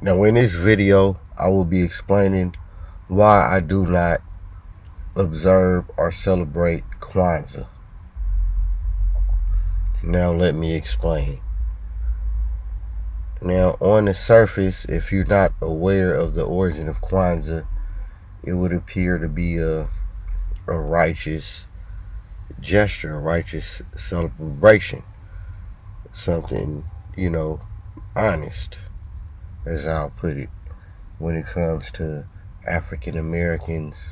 Now in this video, I will be explaining why I do not observe or celebrate Kwanzaa. Now let me explain. Now on the surface, if you're not aware of the origin of Kwanzaa, it would appear to be a righteous gesture, a righteous celebration, something, honest, as I'll put it, when it comes to African Americans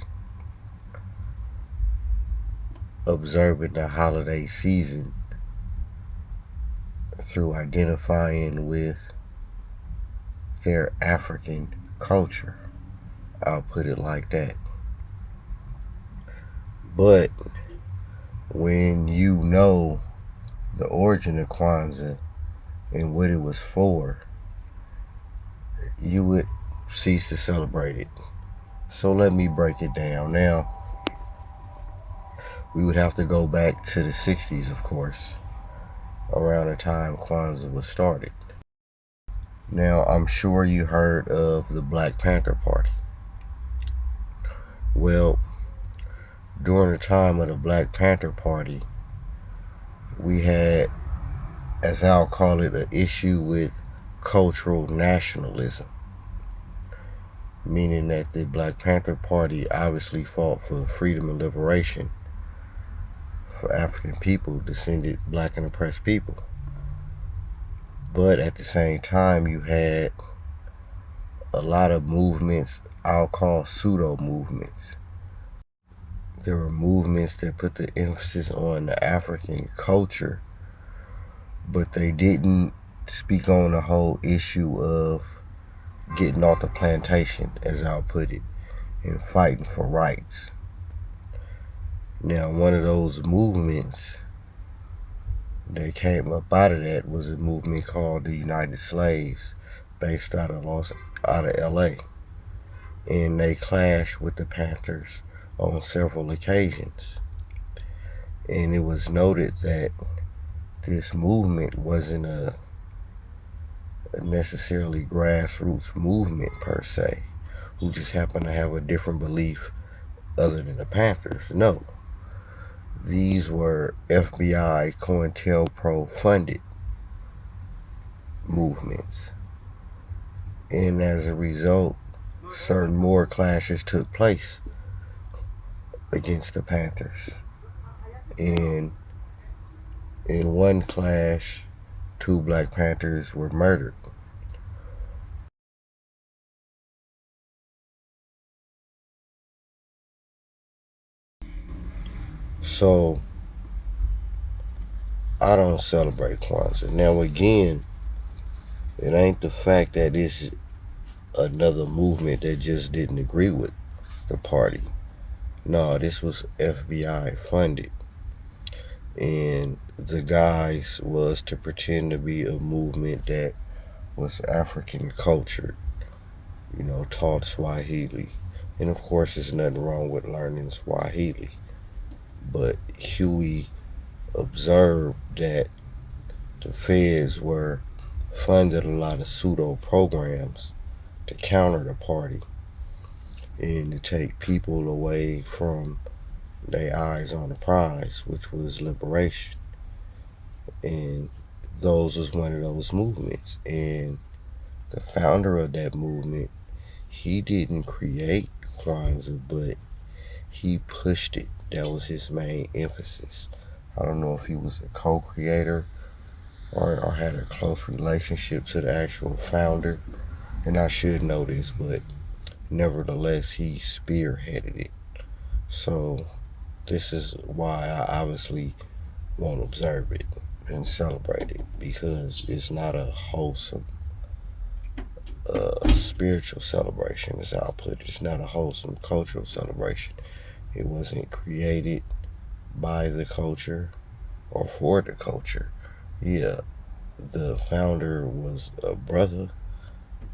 observing the holiday season through identifying with their African culture. I'll put it like that. But when you know the origin of Kwanzaa and what it was for, you would cease to celebrate it. So let me break it down. Now, we would have to go back to the 60s, of course, around the time Kwanzaa was started. Now, I'm sure you heard of the Black Panther Party. Well, during the time of the Black Panther Party, we had, as I'll call it, an issue with cultural nationalism, meaning that the Black Panther Party obviously fought for freedom and liberation for African people, descended black and oppressed people. But at the same time, you had a lot of movements I'll call pseudo movements. There were movements that put the emphasis on the African culture, but they didn't speak on the whole issue of getting off the plantation, as I'll put it, and fighting for rights. Now, one of those movements that came up out of that was a movement called the United Slaves, based out of LA. And they clashed with the Panthers on several occasions. And it was noted that this movement wasn't a necessarily grassroots movement per se, who just happened to have a different belief other than the Panthers. No. These were FBI, COINTELPRO funded movements. And as a result, certain more clashes took place against the Panthers. And in one clash, 2 Black Panthers were murdered. So, I don't celebrate Kwanzaa. Now again, it ain't the fact that it's another movement that just didn't agree with the party. No, this was FBI funded. And the guise was to pretend to be a movement that was African cultured, taught Swahili. And of course, there's nothing wrong with learning Swahili. But Huey observed that the feds were funded a lot of pseudo programs to counter the party and to take people away from their eyes on the prize, which was liberation. And those was one of those movements. And the founder of that movement, he didn't create Kwanzaa, but he pushed it. That was his main emphasis. I don't know if he was a co-creator or had a close relationship to the actual founder, and I should know this, but nevertheless, he spearheaded it. So this is why I obviously won't observe it and celebrate it, because it's not a wholesome spiritual celebration, as I'll put it. It's not a wholesome cultural celebration. It wasn't created by the culture or for the culture. Yeah, the founder was a brother,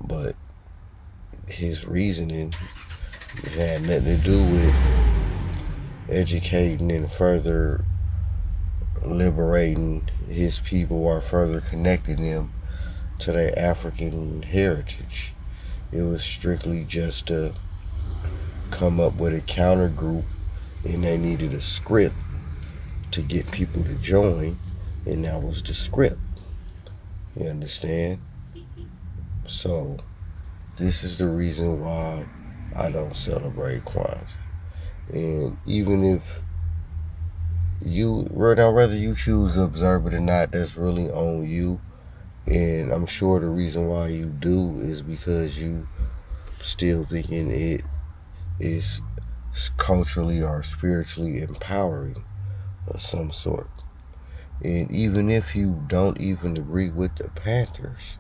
but his reasoning had nothing to do with educating and further liberating his people or further connecting them to their African heritage. It was strictly just to come up with a counter group, and they needed a script to get people to join, and that was the script. You understand? So this is the reason why I don't celebrate Kwanzaa. And even if whether you choose to observe it or not, that's really on you. And I'm sure the reason why you do is because you still thinking it is culturally or spiritually empowering of some sort. And even if you don't even agree with the Panthers,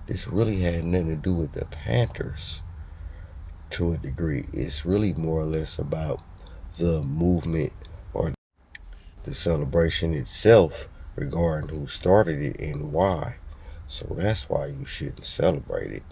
this really had nothing to do with the Panthers to a degree. It's really more or less about the movement or the celebration itself regarding who started it and why. So that's why you shouldn't celebrate it.